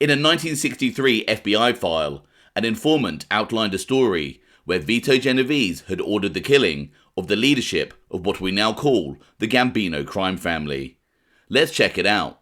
In a 1963 FBI file, an informant outlined a story where Vito Genovese had ordered the killing of the leadership of what we now call the Gambino Crime Family. Let's check it out.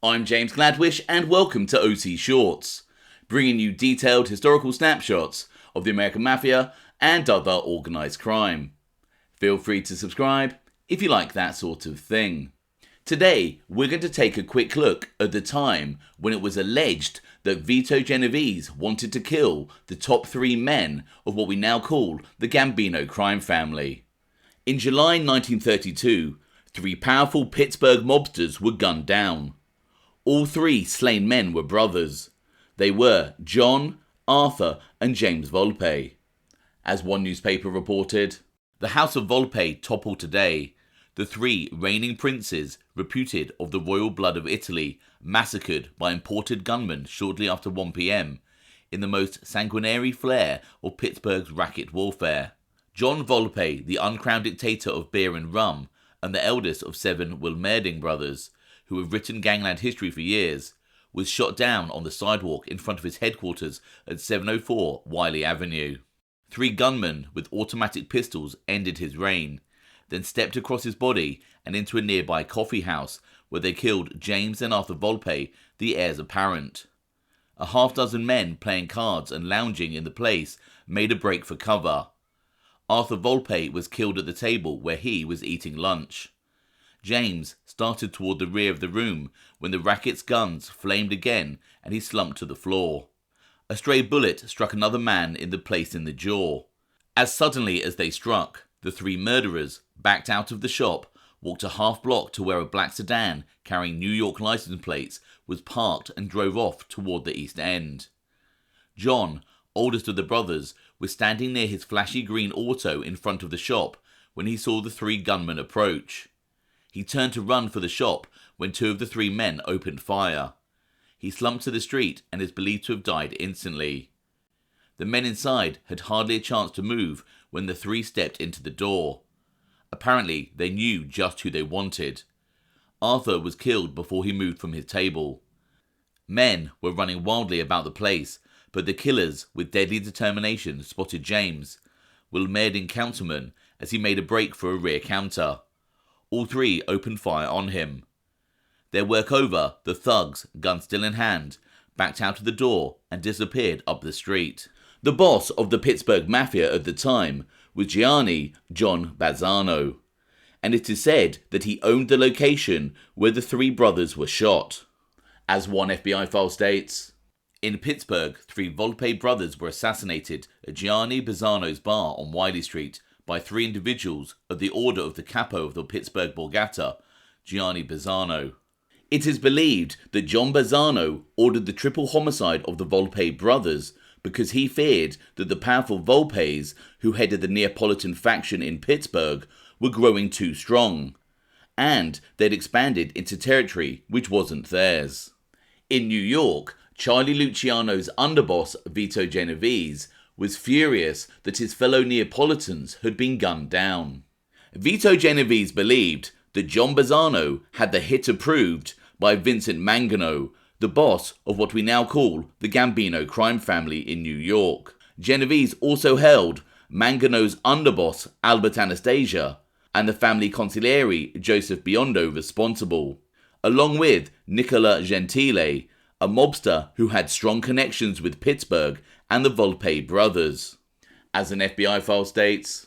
I'm James Gladwish and welcome to OC Shorts, bringing you detailed historical snapshots of the American Mafia and other organised crime. Feel free to subscribe if you like that sort of thing. Today, we're going to take a quick look at the time when it was alleged that Vito Genovese wanted to kill the top 3 men of what we now call the Gambino Crime Family. In July 1932, 3 powerful Pittsburgh mobsters were gunned down. All 3 slain men were brothers. They were John, Arthur, and James Volpe. As one newspaper reported, the House of Volpe toppled today. The 3 reigning princes, reputed of the royal blood of Italy, massacred by imported gunmen shortly after 1 p.m. in the most sanguinary flair of Pittsburgh's racket warfare. John Volpe, the uncrowned dictator of beer and rum, and the eldest of 7 Wilmerding brothers, who have written gangland history for years, was shot down on the sidewalk in front of his headquarters at 704 Wiley Avenue. 3 gunmen with automatic pistols ended his reign, then stepped across his body and into a nearby coffee house where they killed James and Arthur Volpe, the heirs apparent. A half-dozen men playing cards and lounging in the place made a break for cover. Arthur Volpe was killed at the table where he was eating lunch. James started toward the rear of the room when the racket's guns flamed again and he slumped to the floor. A stray bullet struck another man in the place in the jaw. As suddenly as they struck, the 3 murderers backed out of the shop, walked a half block to where a black sedan carrying New York license plates was parked and drove off toward the East End. John, oldest of the brothers, was standing near his flashy green auto in front of the shop when he saw the 3 gunmen approach. He turned to run for the shop when 2 of the 3 men opened fire. He slumped to the street and is believed to have died instantly. The men inside had hardly a chance to move when the 3 stepped into the door. Apparently, they knew just who they wanted. Arthur was killed before he moved from his table. Men were running wildly about the place, but the killers, with deadly determination, spotted James, Wilmerding councilman, as he made a break for a rear counter. All 3 opened fire on him. Their work over, the thugs, gun still in hand, backed out of the door and disappeared up the street. The boss of the Pittsburgh Mafia at the time was Gianni John Bazzano, and it is said that he owned the location where the 3 brothers were shot. As one FBI file states, in Pittsburgh, 3 Volpe brothers were assassinated at Gianni Bazzano's bar on Wiley Street by 3 individuals of the order of the capo of the Pittsburgh Borgata, Gianni Bazzano. It is believed that John Bazzano ordered the triple homicide of the Volpe brothers because he feared that the powerful Volpes, who headed the Neapolitan faction in Pittsburgh, were growing too strong, and they'd expanded into territory which wasn't theirs. In New York, Charlie Luciano's underboss, Vito Genovese, was furious that his fellow Neapolitans had been gunned down. Vito Genovese believed that John Bazzano had the hit approved by Vincent Mangano, the boss of what we now call the Gambino Crime Family in New York. Genovese also held Mangano's underboss, Albert Anastasia, and the family consigliere, Joseph Biondo, responsible, along with Nicola Gentile, a mobster who had strong connections with Pittsburgh and the Volpe brothers. As an FBI file states,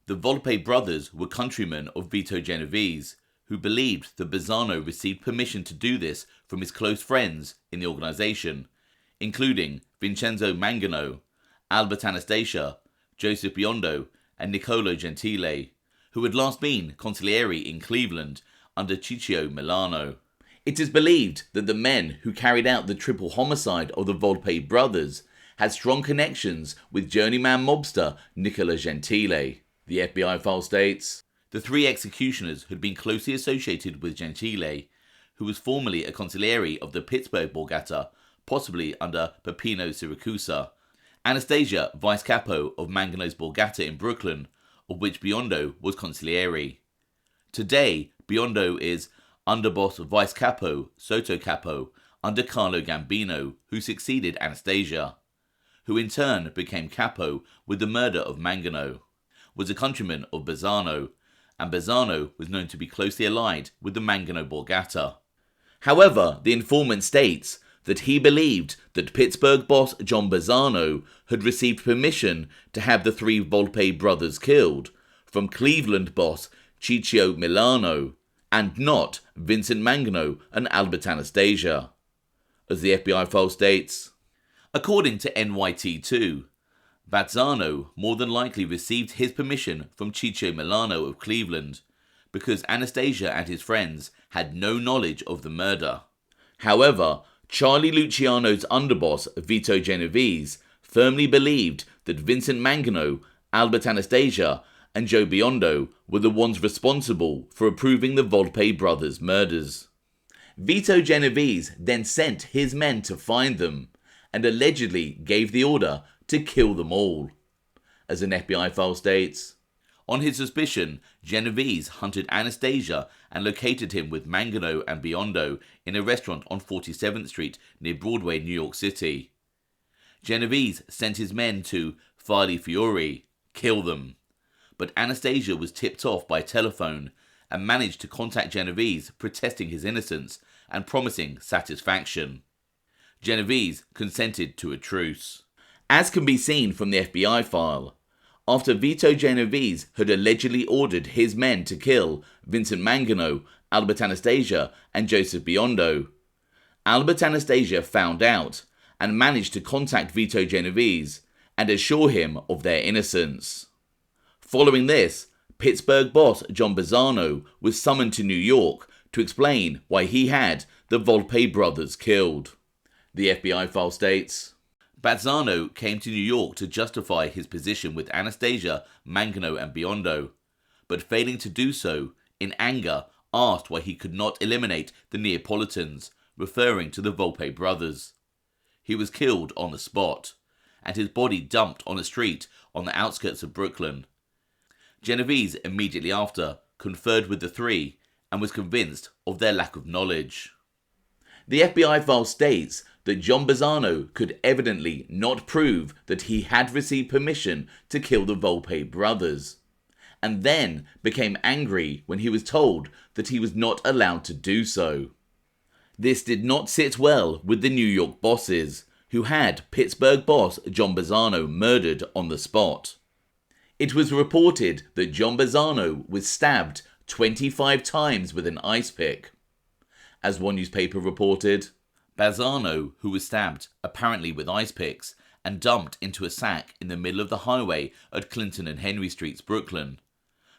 the Volpe brothers were countrymen of Vito Genovese, who believed that Bazzano received permission to do this from his close friends in the organization, including Vincenzo Mangano, Albert Anastasia, Joseph Biondo, and Nicola Gentile, who had last been consigliere in Cleveland under Ciccio Milano. It is believed that the men who carried out the triple homicide of the Volpe brothers had strong connections with journeyman mobster Nicola Gentile. The FBI file states, the 3 executioners had been closely associated with Gentile, who was formerly a consigliere of the Pittsburgh Borgata, possibly under Peppino Siracusa. Anastasia, vice capo of Mangano's Borgata in Brooklyn, of which Biondo was consigliere. Today, Biondo is underboss vice capo, sotto capo, under Carlo Gambino, who succeeded Anastasia, who in turn became capo with the murder of Mangano, was a countryman of Bazzano, and Bazzano was known to be closely allied with the Mangano Borgata. However, the informant states that he believed that Pittsburgh boss John Bazzano had received permission to have the three Volpe brothers killed from Cleveland boss Ciccio Milano, and not Vincent Mangano and Albert Anastasia. As the FBI file states, according to NYT2, Bazzano more than likely received his permission from Ciccio Milano of Cleveland because Anastasia and his friends had no knowledge of the murder. However, Charlie Luciano's underboss, Vito Genovese, firmly believed that Vincent Mangano, Albert Anastasia, and Joe Biondo were the ones responsible for approving the Volpe brothers' murders. Vito Genovese then sent his men to find them, and allegedly gave the order to kill them all. As an FBI file states, on his suspicion, Genovese hunted Anastasia and located him with Mangano and Biondo in a restaurant on 47th Street near Broadway, New York City. Genovese sent his men to Farli Fiori, kill them, but Anastasia was tipped off by telephone and managed to contact Genovese protesting his innocence and promising satisfaction. Genovese consented to a truce. As can be seen from the FBI file, after Vito Genovese had allegedly ordered his men to kill Vincent Mangano, Albert Anastasia, and Joseph Biondo, Albert Anastasia found out and managed to contact Vito Genovese and assure him of their innocence. Following this, Pittsburgh boss John Bazzano was summoned to New York to explain why he had the Volpe brothers killed. The FBI file states, Bazzano came to New York to justify his position with Anastasia, Mangano and Biondo, but failing to do so, in anger asked why he could not eliminate the Neapolitans, referring to the Volpe brothers. He was killed on the spot, and his body dumped on a street on the outskirts of Brooklyn. Genovese immediately after conferred with the three and was convinced of their lack of knowledge. The FBI file states that John Bazzano could evidently not prove that he had received permission to kill the Volpe brothers, and then became angry when he was told that he was not allowed to do so. This did not sit well with the New York bosses, who had Pittsburgh boss John Bazzano murdered on the spot. It was reported that John Bazzano was stabbed 25 times with an ice pick. As one newspaper reported, Bazzano, who was stabbed, apparently with ice picks, and dumped into a sack in the middle of the highway at Clinton and Henry Streets, Brooklyn.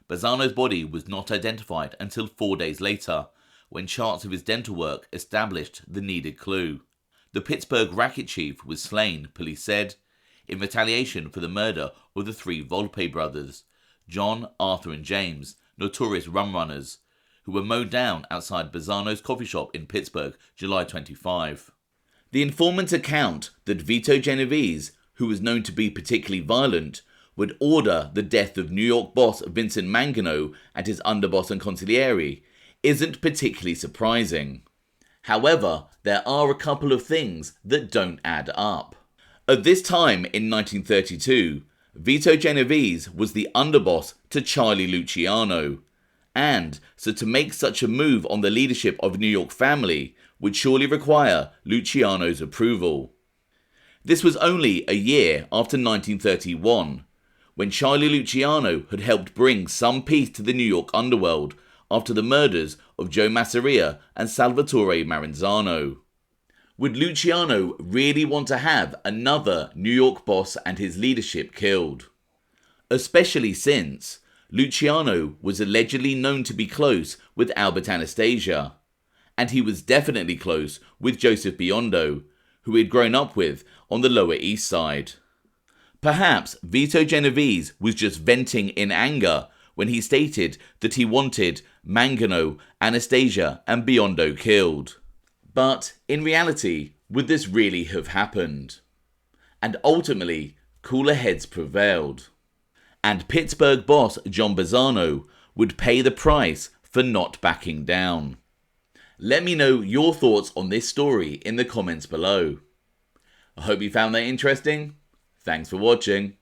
Bazzano's body was not identified until 4 days later, when charts of his dental work established the needed clue. The Pittsburgh racket chief was slain, police said, in retaliation for the murder of the three Volpe brothers, John, Arthur and James, notorious rum runners, who were mowed down outside Bazzano's coffee shop in Pittsburgh, July 25. The informant's account that Vito Genovese, who was known to be particularly violent, would order the death of New York boss Vincent Mangano and his underboss and consigliere isn't particularly surprising. However, there are a couple of things that don't add up. At this time in 1932, Vito Genovese was the underboss to Charlie Luciano, and so to make such a move on the leadership of a New York family would surely require Luciano's approval. This was only a year after 1931, when Charlie Luciano had helped bring some peace to the New York underworld after the murders of Joe Masseria and Salvatore Maranzano. Would Luciano really want to have another New York boss and his leadership killed? Especially since Luciano was allegedly known to be close with Albert Anastasia, and he was definitely close with Joseph Biondo, who he had grown up with on the Lower East Side. Perhaps Vito Genovese was just venting in anger when he stated that he wanted Mangano, Anastasia and Biondo killed. But in reality, would this really have happened? And ultimately, cooler heads prevailed. and Pittsburgh boss John Bazzano would pay the price for not backing down. Let me know your thoughts on this story in the comments below. I hope you found that interesting. Thanks for watching.